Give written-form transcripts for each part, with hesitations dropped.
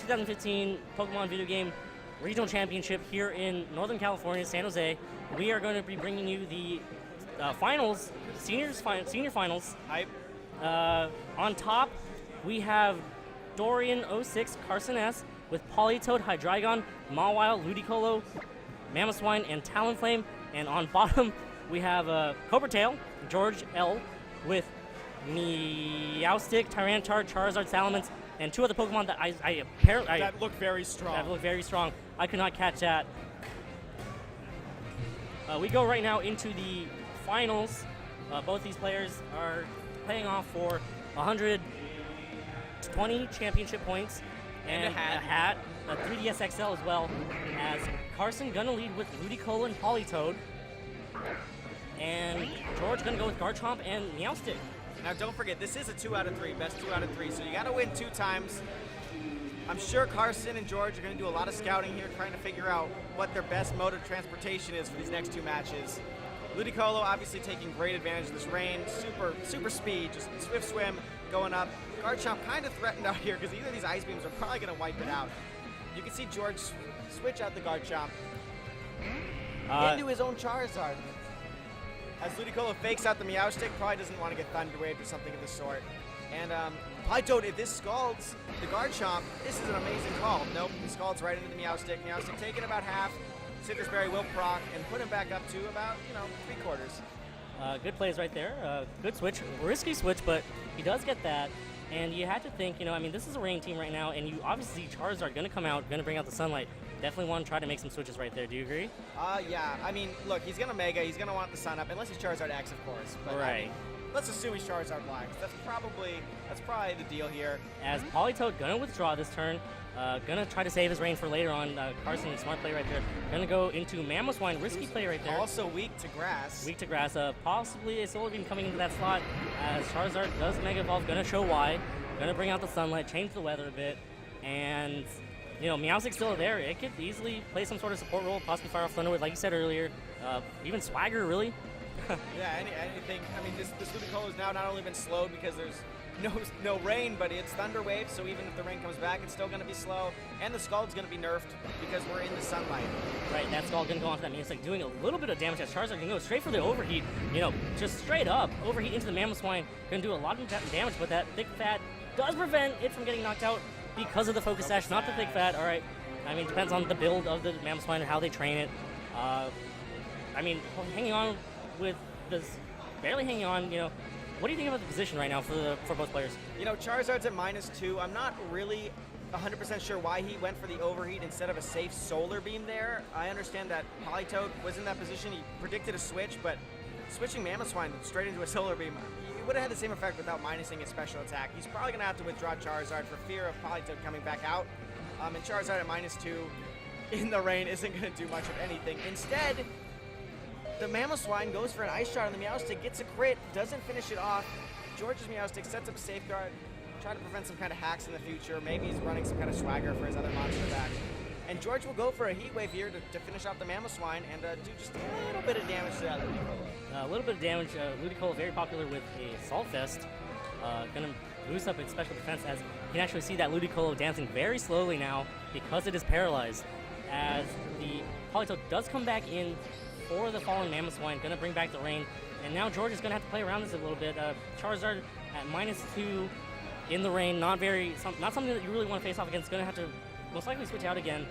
2015 Pokemon video game regional championship here in Northern California, San Jose. We are going to be bringing you the finals, senior finals. Hype. On top, we have Dorian06, Carson S, with Politoed, Hydreigon, Mawile, Ludicolo, Mamoswine, and Talonflame. And on bottom, we have KobraTail, George L, with Meowstic, Tyranitar, Charizard, Salamence, and two other Pokemon that I apparently... That look very strong. That look very strong. I could not catch that. We go right now into the finals. Both these players are playing off for 120 championship points and a hat, a 3DS XL as well, as Carson gonna lead with Ludicolo and Politoed, and George gonna go with Garchomp and Meowstic. Now don't forget, this is a 2 out of 3, best 2 out of 3, so you gotta win 2 times. I'm sure Carson and George are gonna do a lot of scouting here, trying to figure out what their best mode of transportation is for these next 2 matches. Ludicolo obviously taking great advantage of this rain, super speed, just swift swim, going up. Garchomp kind of threatened out here because either of these Ice Beams are probably gonna wipe it out. You can see George switch out the Garchomp into his own Charizard. As Ludicolo fakes out the Meowstic, probably doesn't want to get Thunder Waved or something of the sort. And Politoed, if this scalds the Garchomp, this is an amazing call. Nope, he scalds right into the Meowstic. Meowstic taking about half. Citrus Berry will proc and put him back up to about, 3/4. Good plays right there. Good switch. Risky switch, but he does get that. And you had to think, this is a rain team right now, and you obviously see Charizard going to come out, going to bring out the sunlight. Definitely want to try to make some switches right there. Do you agree? Yeah. Look, he's going to Mega. He's going to want the sun up, unless he's Charizard X, of course. But, right. Let's assume he's Charizard Y. That's probably the deal here. As Politoed going to withdraw this turn. Going to try to save his rain for later on. Carson, smart play right there. Going to go into Mamoswine, risky play right there. Also weak to grass. Weak to grass. Possibly a Solar Beam coming into that slot as Charizard does Mega Evolve. Going to show why. Going to bring out the sunlight, change the weather a bit. And, Meowstic's still there. It could easily play some sort of support role, possibly fire off Thunder Wave, like you said earlier. Even Swagger, really. Yeah, anything. This Ludicolo has now not only been slowed because there's no rain, but it's Thunder Wave, so even if the rain comes back, it's still going to be slow. And the Scald's going to be nerfed because we're in the sunlight. Right, that Scald going to go onto that Meowstic, doing a little bit of damage as Charizard can go straight for the overheat. Just straight up overheat into the Mamoswine. Going to do a lot of damage, but that Thick Fat does prevent it from getting knocked out because of the Focus Sash, not the Thick Fat. All right, depends on the build of the Mamoswine and how they train it. Hanging on with this, barely hanging on, what do you think about the position right now for both players? Charizard's at -2. I'm not really 100% sure why he went for the overheat instead of a safe Solar Beam there. I understand that Politoed was in that position. He predicted a switch, but switching Mamoswine straight into a Solar Beam, it would have had the same effect without minusing his special attack. He's probably going to have to withdraw Charizard for fear of Politoed coming back out. And Charizard at -2 in the rain isn't going to do much of anything. Instead, the Mamoswine goes for an Ice Shot on the Meowstic, gets a crit, doesn't finish it off. George's Meowstic sets up a safeguard, trying to prevent some kind of hacks in the future. Maybe he's running some kind of Swagger for his other monster back. And George will go for a Heat Wave here to finish off the Mamoswine and do just a little bit of damage to that Ludicolo. A little bit of damage. Ludicolo very popular with a Salt Fest. Going to boost up its special defense as you can actually see that Ludicolo dancing very slowly now because it is paralyzed. As the Politoed does come back in for the fallen Mamoswine, going to bring back the rain. And now George is going to have to play around this a little bit. Charizard at -2 in the rain, not something that you really want to face off against. Going to have to most likely switch out again.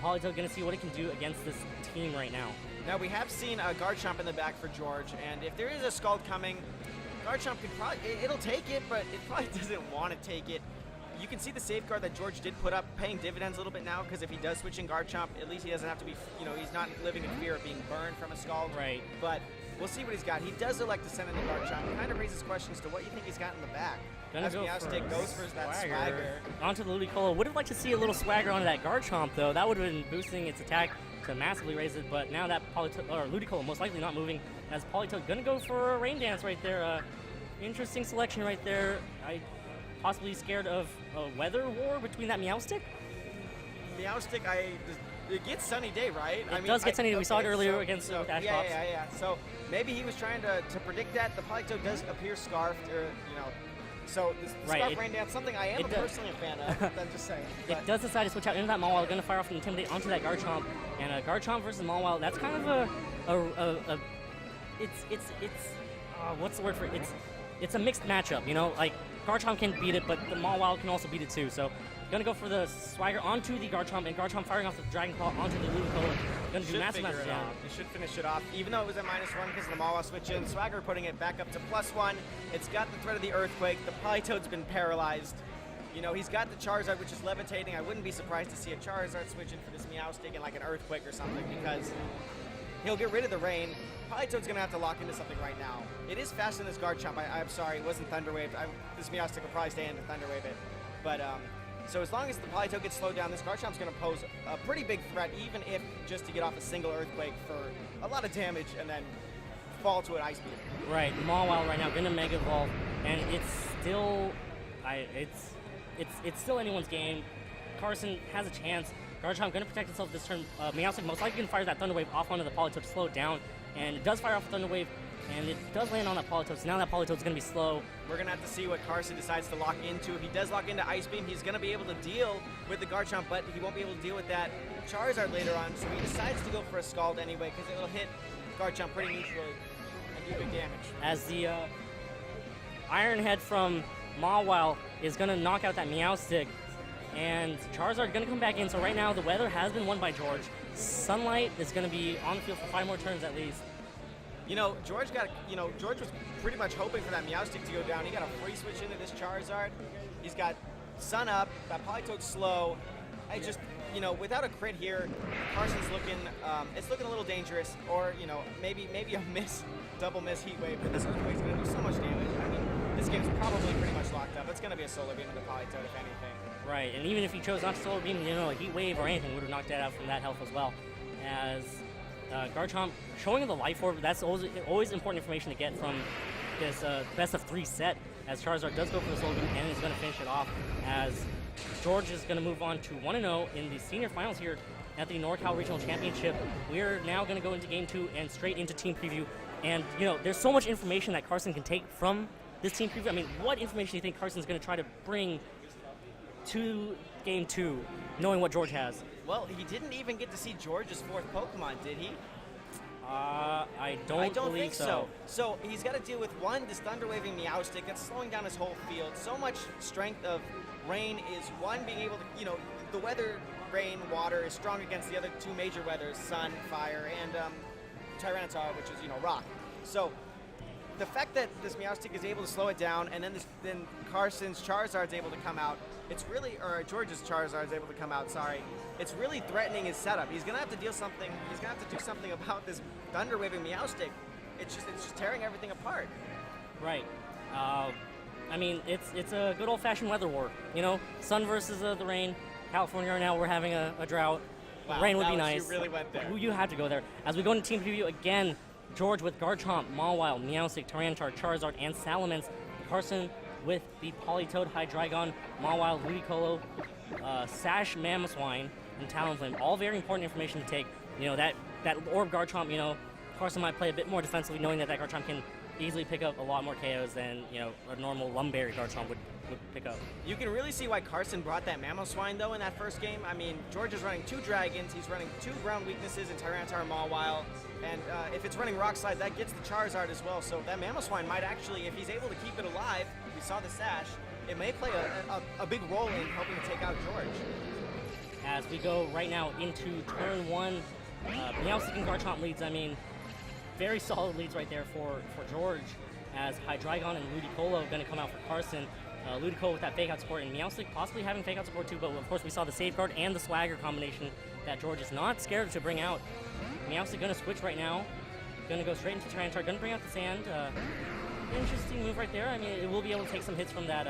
Politoed going to see what it can do against this team right now. Now we have seen a Garchomp in the back for George, and if there is a Scald coming, Garchomp could it'll take it, but it probably doesn't want to take it. You can see the safeguard that George did put up, paying dividends a little bit now, because if he does switch in Garchomp, at least he doesn't have to be, he's not living in fear of being burned from a Scald. Right. But we'll see what he's got. He does elect to send in the Garchomp. It kind of raises questions to what you think he's got in the back. As Meowstic goes for that Swagger. Onto the Ludicolo. Would have liked to see a little Swagger onto that Garchomp, though. That would have been boosting its attack to massively raise it, but now that Ludicolo most likely not moving, as Politoed going to go for a Rain Dance right there. Interesting selection right there. Possibly scared of a weather war between that Meowstic? Meowstic, it gets Sunny Day, right? It does get Sunny Day. We saw it earlier against Ash Fox. Yeah. So maybe he was trying to predict that. The Politoed does appear scarfed, or, So the Right, Scarf Rain Dance, something I am personally a fan of. I'm just saying. It does decide to switch out into that Mawile, going to fire off and Intimidate onto that Garchomp, and Garchomp versus Mawile. That's kind of what's the word for it? It's a mixed matchup, you know. Like Garchomp can beat it, but the Mawile can also beat it too. So gonna go for the Swagger onto the Garchomp, and Garchomp firing off the Dragon Claw onto the Ludicolo. Gonna do massive damage. You should finish it off, even though it was at -1 because of the Mawile switch in. Swagger putting it back up to +1. It's got the threat of the Earthquake. The Politoed's been paralyzed. You know, he's got the Charizard, which is levitating. I wouldn't be surprised to see a Charizard switch in for this Meowstic and like an Earthquake or something, because he'll get rid of the rain. Politoed's going to have to lock into something right now. It is faster than this Garchomp. I'm sorry, it wasn't Thunder Wave. This Meowstic will probably stay in to Thunder Wave it. But, so as long as the Politoed gets slowed down, this Garchomp's going to pose a pretty big threat, even if just to get off a single Earthquake for a lot of damage and then fall to an Ice Beam. Right, Mawile right now going to Mega Evolve, and it's still, it's still anyone's game. Carson has a chance. Garchomp going to protect himself this turn. Meowstic most likely going to fire that Thunder Wave off onto the Politoed to slow it down, and it does fire off the Thunder Wave, and it does land on that Politoed, so now that Politoed's going to be slow. We're going to have to see what Carson decides to lock into. If he does lock into Ice Beam, he's going to be able to deal with the Garchomp, but he won't be able to deal with that Charizard later on, so he decides to go for a Scald anyway, because it'll hit Garchomp pretty neutrally and do big damage. As the Iron Head from Mawile is going to knock out that Meowstic, and Charizard going to come back in. So right now the weather has been won by George. Sunlight is going to be on the field for 5 more turns at least. You know, George was pretty much hoping for that Meowstic to go down. He got a free switch into this Charizard. He's got Sun up, that Politoed slow. I just, you know, without a crit here, Carson's looking, it's looking a little dangerous, or, you know, maybe a double miss Heat Wave, but this Earthquake's going to do so much damage. I mean, this game's probably pretty much locked up. It's going to be a Solar Beam into Politoed, if anything. Right, and even if he chose not to Solar Beam, you know, a Heat Wave or anything would have knocked that out from that health as well. As Garchomp showing the Life Orb, that's always important information to get from this best of 3 set, as Charizard does go for the Solar Beam and is going to finish it off, as George is going to move on to 1-0 in the senior finals here at the NorCal Regional Championship. We're now going to go into Game 2 and straight into team preview. And, you know, there's so much information that Carson can take from this team preview. I mean, what information do you think Carson's going to try to bring to Game 2, knowing what George has? Well, he didn't even get to see George's 4th Pokemon, did he? I don't believe think so. So he's got to deal with this Thunder Waving Meowstic that's slowing down his whole field. So much strength of Rain is being able to, you know, the weather, rain, water is strong against the other 2 major weathers, sun, fire, and Tyranitar, which is, you know, rock. So the fact that this Meowstic is able to slow it down, and then Carson's Charizard's able to come out, it's really, or George's Charizard's able to come out, sorry. It's really threatening his setup. He's gonna have to do something about this Thunder Waving Meowstic. It's just tearing everything apart. Right. I mean, it's a good old-fashioned weather war. You know, sun versus the rain. California right now, we're having a drought. Wow, rain would be nice. You really went there. You had to go there. As we go into team preview again, George with Garchomp, Mawile, Meowstic, Tyranitar, Charizard, and Salamence. Carson with the Politoed, Hydreigon, Mawile, Ludicolo, Sash, Mamoswine, and Talonflame. All very important information to take. You know, that Orb Garchomp, you know, Carson might play a bit more defensively, knowing that Garchomp can easily pick up a lot more KOs than, you know, a normal Lumberry Garchomp would pick up. You can really see why Carson brought that Mamoswine, though, in that first game. I mean, George is running 2 Dragons. He's running 2 ground weaknesses in Tyranitar and Mawile. And if it's running Rock Slide, that gets the Charizard as well. So that Mamoswine might actually, if he's able to keep it alive, we saw the Sash, it may play a big role in helping to take out George. As we go right now into turn 1, Meowstic and Garchomp leads. I mean, very solid leads right there for George, as Hydreigon and Ludicolo are going to come out for Carson. Ludicolo with that fake out support, and Meowstic possibly having fake out support too, but of course we saw the Safeguard and the Swagger combination that George is not scared to bring out. Meowstic going to switch right now, going to go straight into Tyranitar, going to bring out the Sand. Interesting move right there. I mean, it will be able to take some hits from that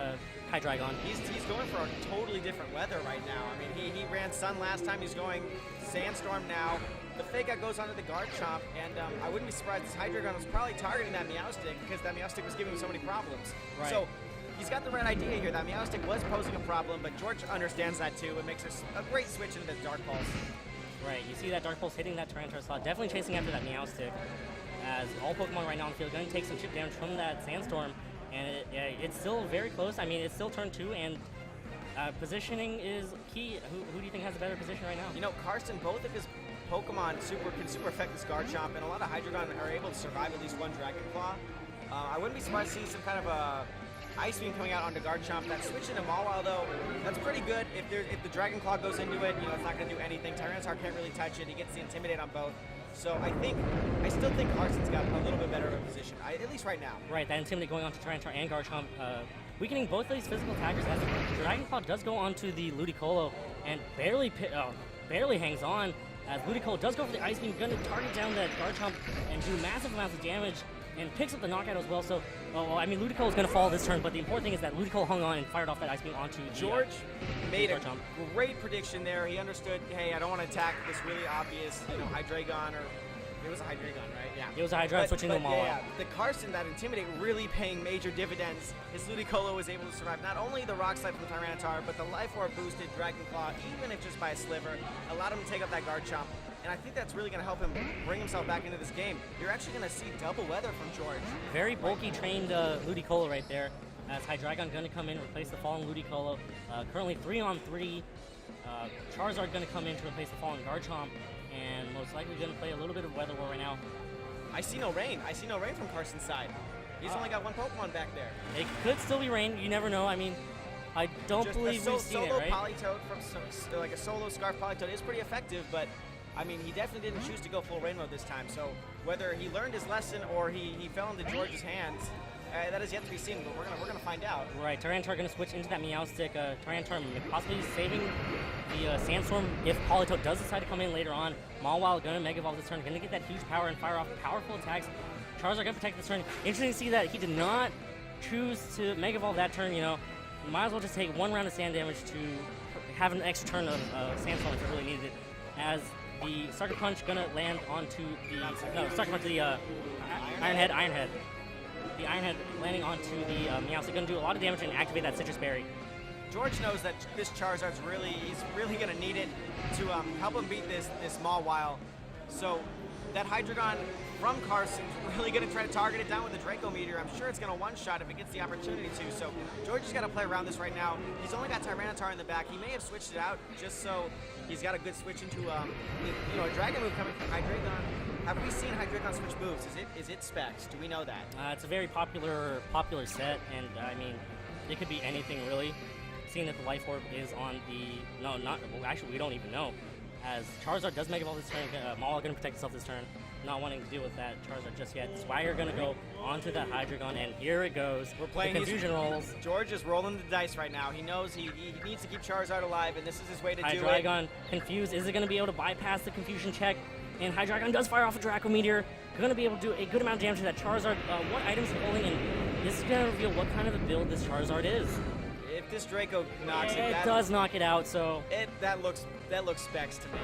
Hydreigon. He's going for a totally different weather right now. I mean, he ran Sun last time, he's going Sandstorm now. The fake out goes onto the Garchomp, and I wouldn't be surprised this Hydreigon was probably targeting that Meowstic, because that Meowstic was giving him so many problems. Right. So he's got the right idea here. That Meowstic was posing a problem, but George understands that too. It makes a great switch into the Dark Pulse. Right, you see that Dark Pulse hitting that Tyranitar slot, definitely chasing after that Meowstic, as all Pokemon right now on the field are going to take some chip damage from that Sandstorm, And it's still very close. I mean, it's still turn 2, and positioning is key. Who do you think has a better position right now? You know, Carson, both of his Pokemon can super affect this Garchomp, and a lot of Hydreigon are able to survive at least one Dragon Claw. I wouldn't be surprised to see some kind of a Ice Beam coming out onto Garchomp. That switch into Mawile, though, that's pretty good. If the Dragon Claw goes into it, it's not going to do anything. Tyranitar can't really touch it. He gets the Intimidate on both. So I still think Carson's got a little bit better of a position, at least right now. Right, that Intimidate going on to Tyranitar and Garchomp, weakening both of these physical attackers. As the Dragon Claw does go onto the Ludicolo and barely hangs on. As Ludicolo does go for the Ice Beam, going to target down that Garchomp and do massive amounts of damage, and picks up the knockout as well. So, I mean, Ludicolo is going to fall this turn, but the important thing is that Ludicolo hung on and fired off that Ice Beam onto George made a Garchomp. Great prediction there. He understood, hey, I don't want to attack this really obvious, Hydreigon, or it was a Hydreigon, right? Yeah. It was a Hydreigon switching to a Mawile. Yeah, the Carson, that Intimidate, really paying major dividends. His Ludicolo was able to survive not only the Rock Slide from the Tyranitar, but the Life Orb boosted Dragon Claw, even if just by a sliver, allowed him to take up that Garchomp. And I think that's really going to help him bring himself back into this game. You're actually going to see double weather from George. Very bulky trained Ludicolo right there. As Hydreigon going to come in, replace the fallen Ludicolo. Currently 3-on-3. Charizard going to come in to replace the fallen Garchomp. And most likely going to play a little bit of Weather War right now. I see no rain. I see no rain from Carson's side. He's only got one Pokemon back there. It could still be rain. You never know. I mean, I don't believe we've seen it, right? Solo Politoed from like a solo Scarf Politoed is pretty effective, but I mean, he definitely didn't choose to go full rain mode this time. So whether he learned his lesson or he fell into George's hands, that is yet to be seen. But we're gonna find out. Right, Tyranitar gonna switch into that Meowstic. Tyranitar possibly saving the Sandstorm if Politoed does decide to come in later on. Mawile gonna Mega Evolve this turn, gonna get that huge power and fire off powerful attacks. Charizard gonna protect this turn. Interesting to see that he did not choose to Mega Evolve that turn. Might as well just take one round of sand damage to have an extra turn of Sandstorm if it really needed it. As the Sucker Punch gonna land onto the Iron Head. The Iron Head landing onto the Meowstic, gonna do a lot of damage and activate that Citrus Berry. George knows that this Charizard's he's really gonna need it to help him beat this Mawile. So that Hydreigon from Carson's really gonna try to target it down with the Draco Meteor. I'm sure it's gonna one-shot if it gets the opportunity to. So George has got to play around this right now. He's only got Tyranitar in the back. He may have switched it out just so he's got a good switch into a Dragon move coming from Hydreigon. Have we seen Hydreigon switch moves? Is it Specs? Do we know that? It's a very popular set, and I mean, it could be anything really. Seeing that the Life Orb is on actually we don't even know. As Charizard does Mega Evolve this turn, Mawile gonna protect itself this turn. Not wanting to deal with that Charizard just yet. Swagger gonna go onto the Hydreigon, and here it goes. We're playing the confusion rolls. George is rolling the dice right now. He knows he needs to keep Charizard alive, and this is his way to do it. Hydreigon confused. Is it gonna be able to bypass the confusion check? And Hydreigon does fire off a Draco Meteor. Gonna be able to do a good amount of damage to that Charizard. What items are holding, and this is gonna reveal what kind of a build this Charizard is. If this Draco knocks it, it does knock it out. So that looks Specs to me.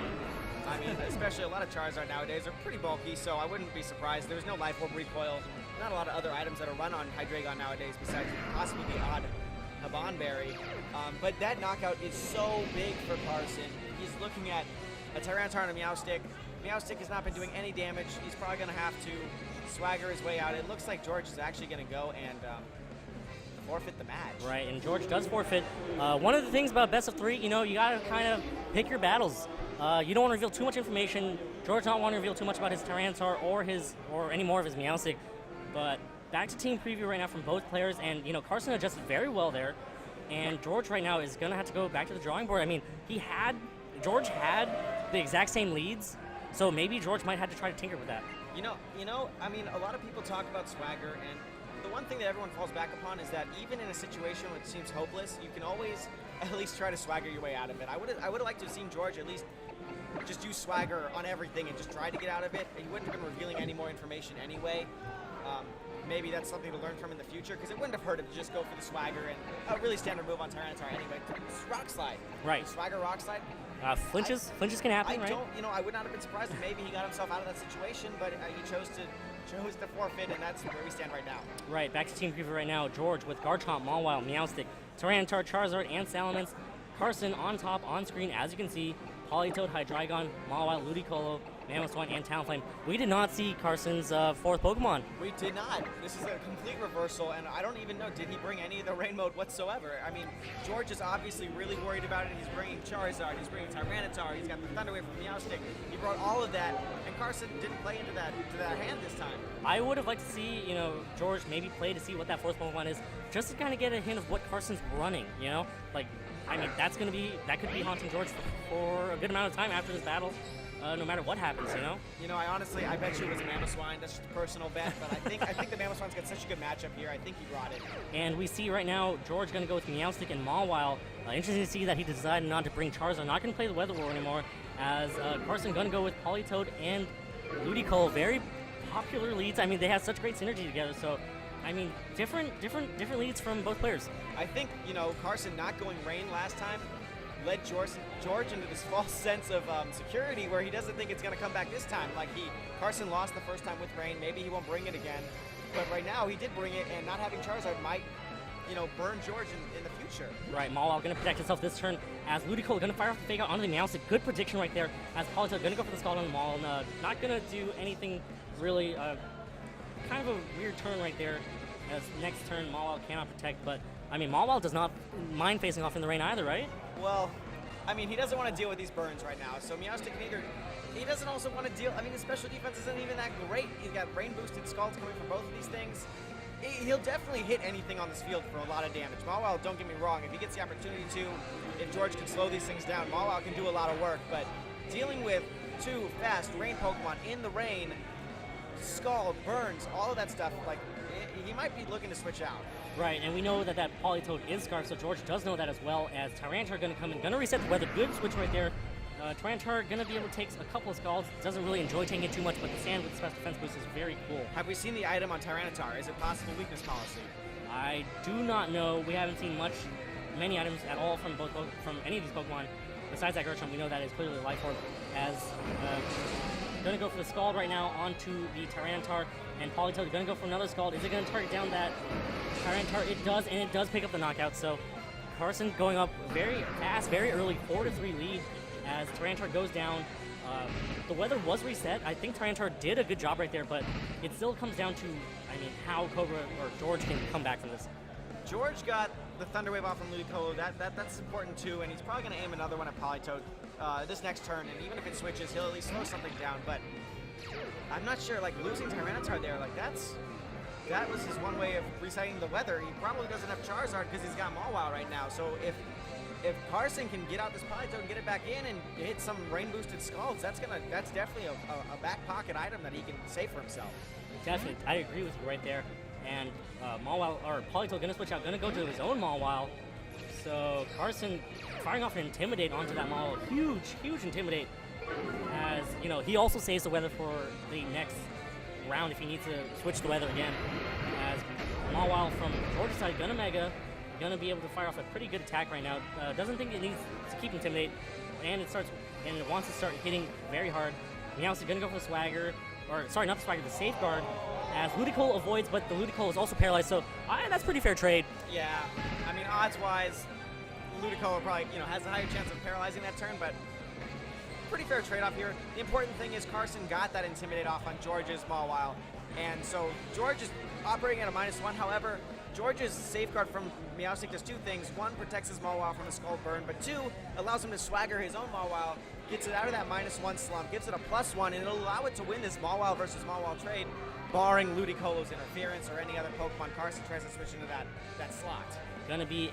I mean, especially a lot of Charizard nowadays are pretty bulky, so I wouldn't be surprised. There's no Life Orb recoil. Not a lot of other items that are run on Hydreigon nowadays besides possibly the odd Habanberry. But that knockout is so big for Carson. He's looking at a Tyranitar and a Meowstic. Meowstic has not been doing any damage. He's probably going to have to swagger his way out. It looks like George is actually going to go and forfeit the match. Right, and George does forfeit. One of the things about best of 3, you got to kind of pick your battles. You don't want to reveal too much information. George does not want to reveal too much about his Tyranitar or any more of his Meowstic. But back to team preview right now from both players, and Carson adjusted very well there. And George right now is going to have to go back to the drawing board. I mean, George had the exact same leads, so maybe George might have to try to tinker with that. I mean, a lot of people talk about swagger, and the one thing that everyone falls back upon is that even in a situation which seems hopeless, you can always at least try to swagger your way out of it. I would have liked to have seen George at least just use swagger on everything and just try to get out of it. He wouldn't have been revealing any more information anyway. Maybe that's something to learn from in the future, because it wouldn't have hurt him to just go for the swagger and a really standard move on Tyranitar anyway. Rock Slide. Right. Swagger Rock Slide. Flinches can happen, right? I would not have been surprised if maybe he got himself out of that situation, but he chose to forfeit, and that's where we stand right now. Right, back to team preview right now. George with Garchomp, Mawile, Meowstic, Tyranitar, Charizard, and Salamence. Carson on top, on screen, as you can see, Politoed, Hydreigon, Mawile, Ludicolo, Mamoswine, and Talonflame. We did not see Carson's fourth Pokemon. We did not. This is a complete reversal, and I don't even know, did he bring any of the rain mode whatsoever? I mean, George is obviously really worried about it. He's bringing Charizard, he's bringing Tyranitar, he's got the Thunderwave from Meowstic. He brought all of that, and Carson didn't play into that hand this time. I would have liked to see, George maybe play to see what that fourth Pokemon is, just to kind of get a hint of what Carson's running, Like, I mean, that could be haunting George for a good amount of time after this battle. No matter what happens, I bet you it was a Mamoswine. That's just a personal bet, but I think the Mamoswine's got such a good matchup here. I think he brought it. And we see right now George going to go with Meowstic and Mawile. Interesting to see that he decided not to bring Charizard. Not going to play the Weather War anymore. As Carson going to go with Politoed and Ludicolo. Very popular leads. I mean, they have such great synergy together. So, I mean, different leads from both players. I think Carson not going Rain last time led George into this false sense of security where he doesn't think it's going to come back this time. Like Carson lost the first time with Rain. Maybe he won't bring it again. But right now he did bring it, and not having Charizard might, burn George in the future. Right, Mawile going to protect himself this turn as Ludicolo going to fire off the Fake Out onto the Meowstic. Good prediction right there as Politoed going to go for the Scald on the Mawile. Not going to do anything really, kind of a weird turn right there as next turn Mawile cannot protect, but I mean, Mawile does not mind facing off in the rain either, right? Well, I mean, he doesn't want to deal with these burns right now. So Meowstic he doesn't also want to deal. I mean, his special defense isn't even that great. He's got rain boosted Scalds coming from both of these things. He'll definitely hit anything on this field for a lot of damage. Mawile, don't get me wrong, if he gets the opportunity to, if George can slow these things down, Mawile can do a lot of work. But dealing with two fast rain Pokemon in the rain, Scald, burns, all of that stuff, like, he might be looking to switch out. Right, and we know that Politoed is Scarf, so George does know that as well, as Tyranitar going to come in, going to reset the weather. Good switch right there. Tyranitar going to be able to take a couple of Scalds. Doesn't really enjoy taking it too much, but the Sand with the special defense boost is very cool. Have we seen the item on Tyranitar? Is it possible weakness policy? I do not know. We haven't seen many items at all from any of these Pokemon. Besides that Gertrude, we know that is clearly Life Orb, as going to go for the Scald right now onto the Tyranitar, and Politoed going to go for another Scald. Is it going to target down that Tyranitar? It does, and it does pick up the knockout. So Carson going up very fast, very early, 4-3 lead as Tyranitar goes down. The weather was reset. I think Tyranitar did a good job right there, but it still comes down to, I mean, how Cobra or George can come back from this. George got the Thunder Wave off from Ludicolo. That's important too, and he's probably going to aim another one at Politoed this next turn, and even if it switches, he'll at least slow something down. But I'm not sure, like, losing Tyranitar there, like, that was his one way of resetting the weather. He probably doesn't have Charizard because he's got Mawile right now. So if Carson can get out this Politoed and get it back in and hit some rain boosted Scalds, that's definitely a back pocket item that he can save for himself. Definitely, I agree with you right there. And Politoed gonna switch out, gonna go to his own Mawile. So Carson firing off an Intimidate onto that Mawile, huge Intimidate. As he also saves the weather for the next round if he needs to switch the weather again. As Mawile from George's side gonna Mega, gonna be able to fire off a pretty good attack right now. Doesn't think it needs to keep Intimidate, and it wants to start hitting very hard. Meowstic gonna go for the Swagger, or sorry, not the Swagger, the Safeguard. As Ludicolo avoids, but the Ludicolo is also paralyzed, so that's pretty fair trade. Yeah, I mean, odds-wise, Ludicolo probably has a higher chance of paralyzing that turn, but pretty fair trade-off here. The important thing is Carson got that Intimidate off on George's Mawile, and so George is operating at a -1. However, George's Safeguard from Meowstic does two things. One, protects his Mawile from the Scald Burn, but two, allows him to Swagger his own Mawile, gets it out of that -1 slump, gives it a +1, and it'll allow it to win this Mawile versus Mawile trade, barring Ludicolo's interference or any other Pokemon Carson tries to switch into that slot. Gonna be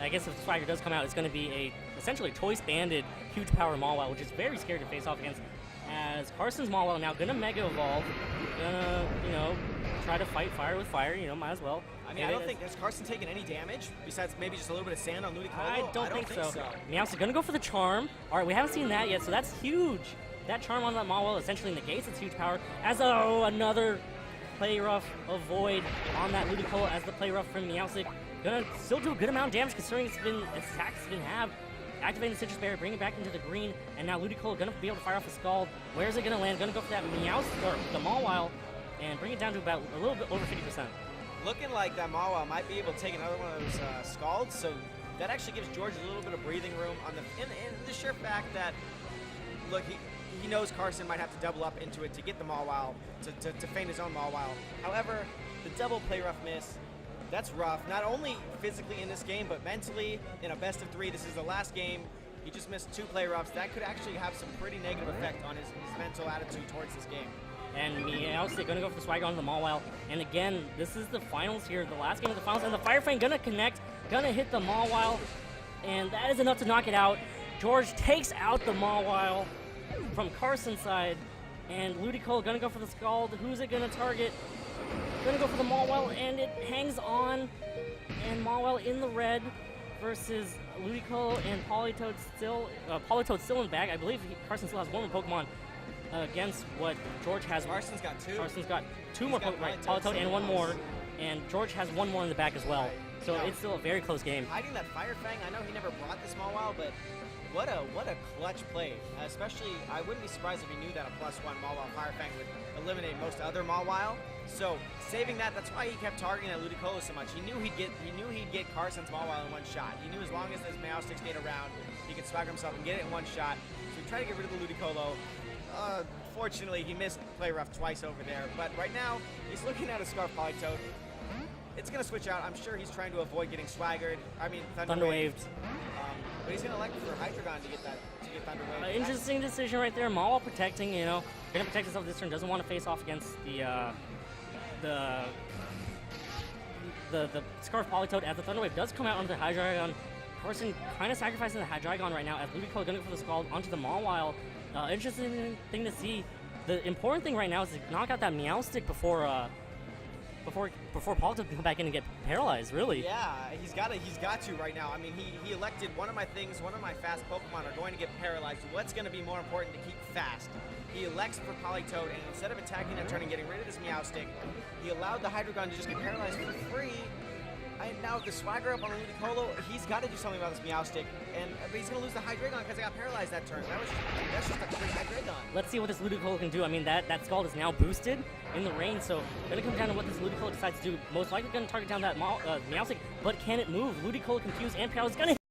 I guess if the Swagger does come out, it's gonna be essentially a choice banded huge power Mawile, which is very scary to face off against. As Carson's Mawile now gonna Mega Evolve, gonna try to fight fire with fire, might as well. I mean, I don't think, has Carson taken any damage besides maybe just a little bit of sand on Ludicolo? I don't think so. Meowstic gonna go for the Charm. All right, we haven't seen that yet, so that's huge. That Charm on that Mawile essentially negates its huge power. As another Play Rough Avoid on that Ludicolo as the Play Rough from Meowstic. Gonna still do a good amount of damage considering its attacks been have. Activating the Citrus Barrier, bring it back into the green, and now Ludicolo gonna be able to fire off a Scald. Where is it gonna land? Gonna go for that Meowstic, or the Mawile, and bring it down to about a little bit over 50%. Looking like that Mawile might be able to take another one of those Scalds, so that actually gives George a little bit of breathing room on in the sheer fact that, look, he knows Carson might have to double up into it to get the Mawile, to feign his own Mawile. However, the double play rough miss, that's rough. Not only physically in this game, but mentally in a best of 3. This is the last game. He just missed 2 play roughs. That could actually have some pretty negative effect on his mental attitude towards this game. And Meowstic gonna go for the swagger on the Mawile. And again, this is the finals here, the last game of the finals, and the Fire Fang gonna connect, gonna hit the Mawile, and that is enough to knock it out. George takes out the Mawile from Carson's side, and Ludicolo gonna go for the Scald. Who's it gonna target? Gonna go for the Mawile, and it hangs on, and Mawile in the red versus Ludicolo and Politoed still in the bag. I believe Carson still has one more Pokemon against what George has. Carson's got 2. Carson's got 2 more Pokemon, right? Politoed and 1 more, and George has 1 more in the back as well. Right. So it's still a very close game. Hiding that Fire Fang, I know he never brought this Mawile, but what a clutch play. Especially, I wouldn't be surprised if he knew that a +1 Mawile Fire Fang would eliminate most other Mawile. So saving that, that's why he kept targeting that Ludicolo so much. He knew he'd get Carson's Mawile in 1 shot. He knew as long as his Meowstic stayed around, he could swagger himself and get it in 1 shot. So he tried to get rid of the Ludicolo. Fortunately, he missed play rough twice over there. But right now, he's looking at a Scarf Politoed. It's going to switch out. I'm sure he's trying to avoid getting swaggered. I mean, Thunder Waved. But he's going to elect for Hydreigon to get Thunder Wave. Interesting decision right there. Mawile protecting, you know, going to protect himself this turn. Doesn't want to face off against the Scarf Politoed as the Thunder Wave does come out onto the Hydreigon. Carson kind of sacrificing the Hydreigon right now as Ludicolo going to go for the Scald onto the Mawile. Interesting thing to see. The important thing right now is to knock out that Meowstic before Politoed can come back in and get paralyzed, really. Yeah, he's got to right now. I mean, he elected one of my fast Pokemon are going to get paralyzed. What's going to be more important to keep fast? He elects for Politoed, and instead of attacking that turn and getting rid of his Meowstic, he allowed the Hydreigon to just get paralyzed for free. And now with the swagger up on the Ludicolo, he's got to do something about this Meowstic, but he's going to lose the Hydreigon because I got paralyzed that turn. That's just a great Hydreigon. Let's see what this Ludicolo can do. I mean, that Scald is now boosted in the rain, so going to come down to what this Ludicolo decides to do. Most likely going to target down that Meowstic, but can it move? Ludicolo confused and paralyzed. Going to